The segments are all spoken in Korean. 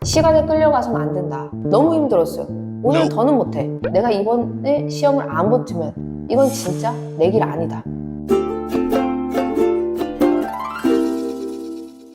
시간에 끌려가선 안 된다. 너무 힘들었어요. 오늘 더는 못해. 내가 이번에 시험을 안 붙으면 이건 진짜 내 길 아니다.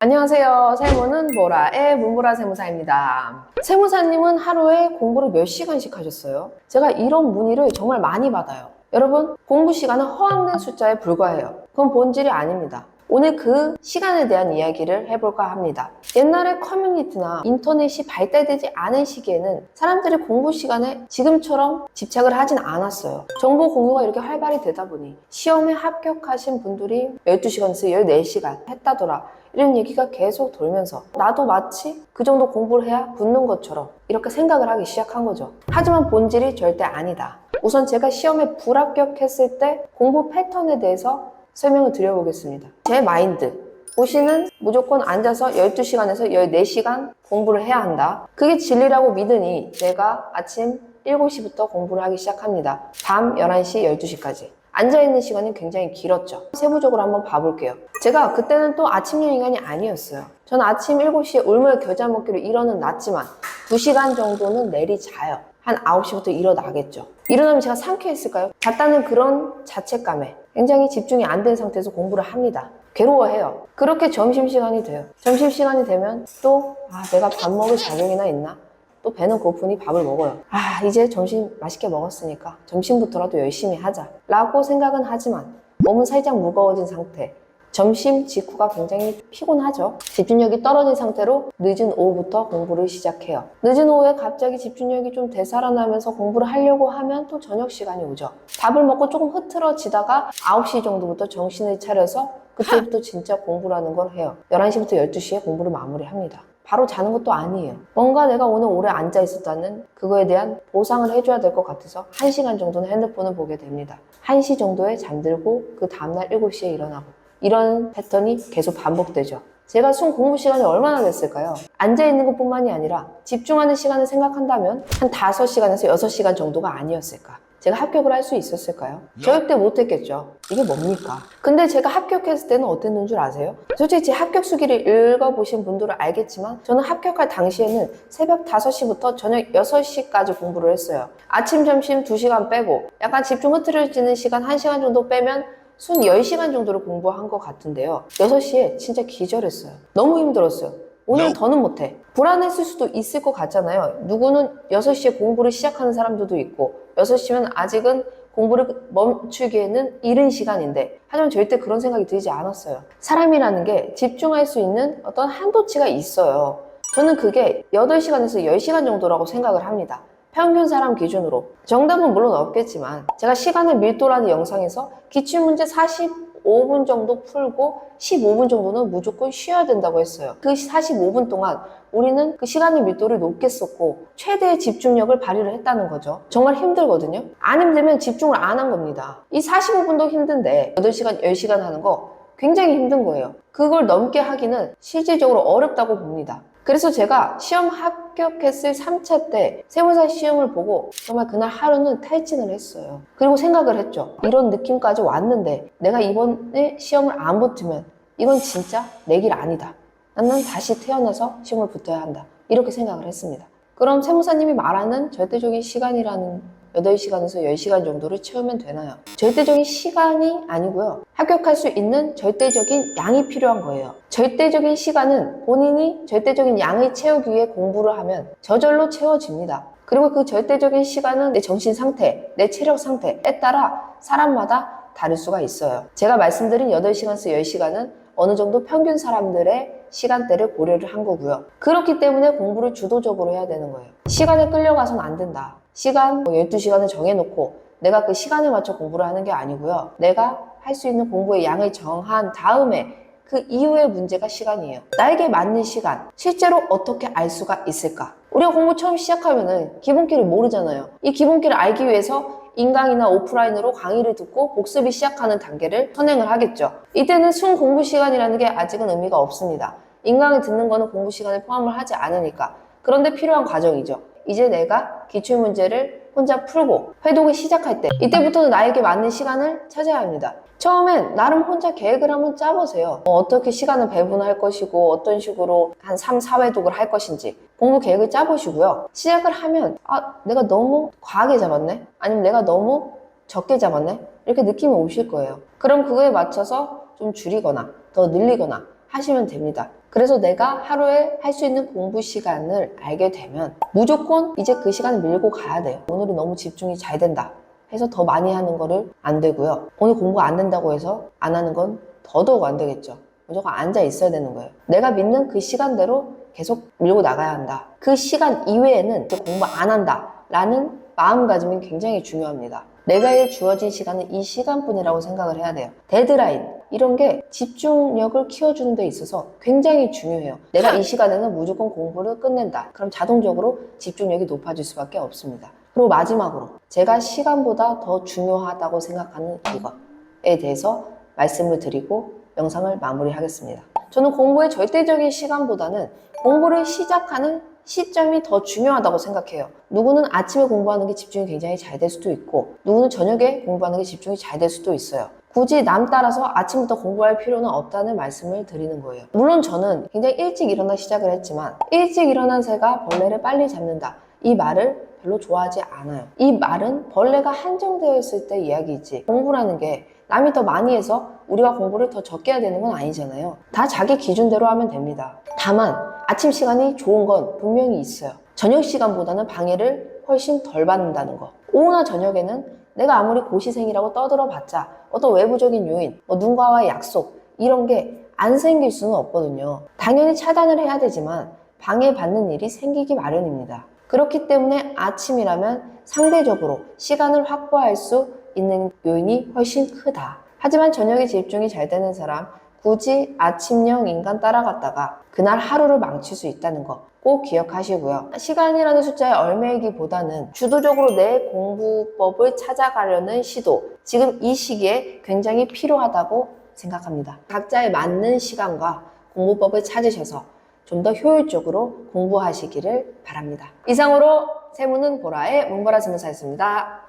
안녕하세요. 세무는 보라의 문보라 세무사입니다. 세무사님은 하루에 공부를 몇 시간씩 하셨어요? 제가 이런 문의를 정말 많이 받아요. 여러분, 공부 시간은 허황된 숫자에 불과해요. 그건 본질이 아닙니다. 오늘 그 시간에 대한 이야기를 해볼까 합니다. 옛날에 커뮤니티나 인터넷이 발달되지 않은 시기에는 사람들이 공부 시간에 지금처럼 집착을 하진 않았어요. 정보 공유가 이렇게 활발히 되다 보니 시험에 합격하신 분들이 12시간에서 14시간 했다더라, 이런 얘기가 계속 돌면서 나도 마치 그 정도 공부를 해야 붙는 것처럼 이렇게 생각을 하기 시작한 거죠. 하지만 본질이 절대 아니다. 우선 제가 시험에 불합격했을 때 공부 패턴에 대해서 설명을 드려보겠습니다. 제 마인드, 고시는 무조건 앉아서 12시간에서 14시간 공부를 해야 한다. 그게 진리라고 믿으니 제가 아침 7시부터 공부를 하기 시작합니다. 밤 11시, 12시까지. 앉아있는 시간이 굉장히 길었죠. 세부적으로 한번 봐볼게요. 제가 그때는 또 아침형 인간이 아니었어요. 저는 아침 7시에 울며 겨자 먹기로 일어는 났지만 2시간 정도는 내리 자요. 한 9시부터 일어나겠죠. 일어나면 제가 상쾌했을까요? 잤다는 그런 자책감에 굉장히 집중이 안 된 상태에서 공부를 합니다. 괴로워해요. 그렇게 점심시간이 돼요. 점심시간이 되면 또 내가 밥 먹을 자격이나 있나? 또 배는 고프니 밥을 먹어요. 이제 점심 맛있게 먹었으니까 점심부터라도 열심히 하자 라고 생각은 하지만 몸은 살짝 무거워진 상태, 점심 직후가 굉장히 피곤하죠. 집중력이 떨어진 상태로 늦은 오후부터 공부를 시작해요. 늦은 오후에 갑자기 집중력이 좀 되살아나면서 공부를 하려고 하면 또 저녁 시간이 오죠. 밥을 먹고 조금 흐트러지다가 9시 정도부터 정신을 차려서 그때부터 진짜 공부라는 걸 해요. 11시부터 12시에 공부를 마무리합니다. 바로 자는 것도 아니에요. 뭔가 내가 오늘 오래 앉아 있었다는 그거에 대한 보상을 해줘야 될 것 같아서 1시간 정도는 핸드폰을 보게 됩니다. 1시 정도에 잠들고 그 다음날 7시에 일어나고, 이런 패턴이 계속 반복되죠. 제가 순 공부 시간이 얼마나 됐을까요? 앉아있는 것뿐만이 아니라 집중하는 시간을 생각한다면 한 5시간에서 6시간 정도가 아니었을까? 제가 합격을 할 수 있었을까요? 절대 못했겠죠. 이게 뭡니까? 근데 제가 합격했을 때는 어땠는 줄 아세요? 솔직히 제 합격 수기를 읽어보신 분들은 알겠지만 저는 합격할 당시에는 새벽 5시부터 저녁 6시까지 공부를 했어요. 아침, 점심 2시간 빼고 약간 집중 흐트러지는 시간 1시간 정도 빼면 순 10시간 정도를 공부한 것 같은데요. 6시에 진짜 기절했어요. 너무 힘들었어요. 오늘 더는 못해. 불안했을 수도 있을 것 같잖아요. 누구는 6시에 공부를 시작하는 사람들도 있고 6시면 아직은 공부를 멈추기에는 이른 시간인데, 하지만 절대 그런 생각이 들지 않았어요. 사람이라는 게 집중할 수 있는 어떤 한도치가 있어요. 저는 그게 8시간에서 10시간 정도라고 생각을 합니다. 평균 사람 기준으로. 정답은 물론 없겠지만 제가 시간의 밀도라는 영상에서 기출문제 45분 정도 풀고 15분 정도는 무조건 쉬어야 된다고 했어요. 그 45분 동안 우리는 그 시간의 밀도를 높게 썼고 최대의 집중력을 발휘를 했다는 거죠. 정말 힘들거든요. 안 힘들면 집중을 안 한 겁니다. 이 45분도 힘든데 8시간, 10시간 하는 거 굉장히 힘든 거예요. 그걸 넘게 하기는 실질적으로 어렵다고 봅니다. 그래서 제가 시험 합격했을 3차 때 세무사 시험을 보고 정말 그날 하루는 탈진을 했어요. 그리고 생각을 했죠. 이런 느낌까지 왔는데 내가 이번에 시험을 안 붙으면 이건 진짜 내 길 아니다. 나는 다시 태어나서 시험을 붙어야 한다. 이렇게 생각을 했습니다. 그럼 세무사님이 말하는 절대적인 시간이라는 8시간에서 10시간 정도를 채우면 되나요? 절대적인 시간이 아니고요. 합격할 수 있는 절대적인 양이 필요한 거예요. 절대적인 시간은 본인이 절대적인 양을 채우기 위해 공부를 하면 저절로 채워집니다. 그리고 그 절대적인 시간은 내 정신 상태, 내 체력 상태에 따라 사람마다 다를 수가 있어요. 제가 말씀드린 8시간에서 10시간은 어느 정도 평균 사람들의 시간대를 고려를 한 거고요. 그렇기 때문에 공부를 주도적으로 해야 되는 거예요. 시간에 끌려가선 안 된다. 시간 12시간을 정해놓고 내가 그 시간에 맞춰 공부를 하는 게 아니고요. 내가 할 수 있는 공부의 양을 정한 다음에 그 이후의 문제가 시간이에요. 나에게 맞는 시간, 실제로 어떻게 알 수가 있을까? 우리가 공부 처음 시작하면은 기본기를 모르잖아요. 이 기본기를 알기 위해서 인강이나 오프라인으로 강의를 듣고 복습이 시작하는 단계를 선행을 하겠죠. 이때는 순 공부 시간이라는 게 아직은 의미가 없습니다. 인강을 듣는 거는 공부 시간에 포함을 하지 않으니까. 그런데 필요한 과정이죠. 이제 내가 기출문제를 혼자 풀고 회독을 시작할 때 이때부터는 나에게 맞는 시간을 찾아야 합니다. 처음엔 나름 혼자 계획을 한번 짜보세요. 어떻게 시간을 배분할 것이고 어떤 식으로 한 3, 4회독을 할 것인지 공부 계획을 짜보시고요. 시작을 하면 내가 너무 과하게 잡았네? 아니면 내가 너무 적게 잡았네? 이렇게 느낌이 오실 거예요. 그럼 그거에 맞춰서 좀 줄이거나 더 늘리거나 하시면 됩니다. 그래서 내가 하루에 할 수 있는 공부 시간을 알게 되면 무조건 이제 그 시간을 밀고 가야 돼요. 오늘은 너무 집중이 잘 된다 해서 더 많이 하는 거를 안 되고요. 오늘 공부 안 된다고 해서 안 하는 건 더더욱 안 되겠죠. 무조건 앉아 있어야 되는 거예요. 내가 믿는 그 시간대로 계속 밀고 나가야 한다. 그 시간 이외에는 이제 공부 안 한다 라는 마음가짐이 굉장히 중요합니다. 내가 주어진 시간은 이 시간뿐이라고 생각을 해야 돼요. 데드라인 이런 게 집중력을 키워주는 데 있어서 굉장히 중요해요. 내가 이 시간에는 무조건 공부를 끝낸다. 그럼 자동적으로 집중력이 높아질 수밖에 없습니다. 그리고 마지막으로 제가 시간보다 더 중요하다고 생각하는 이것에 대해서 말씀을 드리고 영상을 마무리하겠습니다. 저는 공부의 절대적인 시간보다는 공부를 시작하는 시점이 더 중요하다고 생각해요. 누구는 아침에 공부하는 게 집중이 굉장히 잘 될 수도 있고 누구는 저녁에 공부하는 게 집중이 잘 될 수도 있어요. 굳이 남 따라서 아침부터 공부할 필요는 없다는 말씀을 드리는 거예요. 물론 저는 굉장히 일찍 일어나 시작을 했지만 일찍 일어난 새가 벌레를 빨리 잡는다. 이 말을 별로 좋아하지 않아요. 이 말은 벌레가 한정되어 있을 때 이야기이지 공부라는 게 남이 더 많이 해서 우리가 공부를 더 적게 해야 되는 건 아니잖아요. 다 자기 기준대로 하면 됩니다. 다만 아침 시간이 좋은 건 분명히 있어요. 저녁 시간보다는 방해를 훨씬 덜 받는다는 거. 오후나 저녁에는 내가 아무리 고시생이라고 떠들어봤자 어떤 외부적인 요인, 누군가와의 약속 이런 게 안 생길 수는 없거든요. 당연히 차단을 해야 되지만 방해받는 일이 생기기 마련입니다. 그렇기 때문에 아침이라면 상대적으로 시간을 확보할 수 있는 요인이 훨씬 크다. 하지만 저녁에 집중이 잘 되는 사람, 굳이 아침형 인간 따라갔다가 그날 하루를 망칠 수 있다는 거 꼭 기억하시고요. 시간이라는 숫자에 얽매이기보다는 주도적으로 내 공부법을 찾아가려는 시도, 지금 이 시기에 굉장히 필요하다고 생각합니다. 각자에 맞는 시간과 공부법을 찾으셔서 좀 더 효율적으로 공부하시기를 바랍니다. 이상으로 세무는 보라의 문보라 세무사였습니다.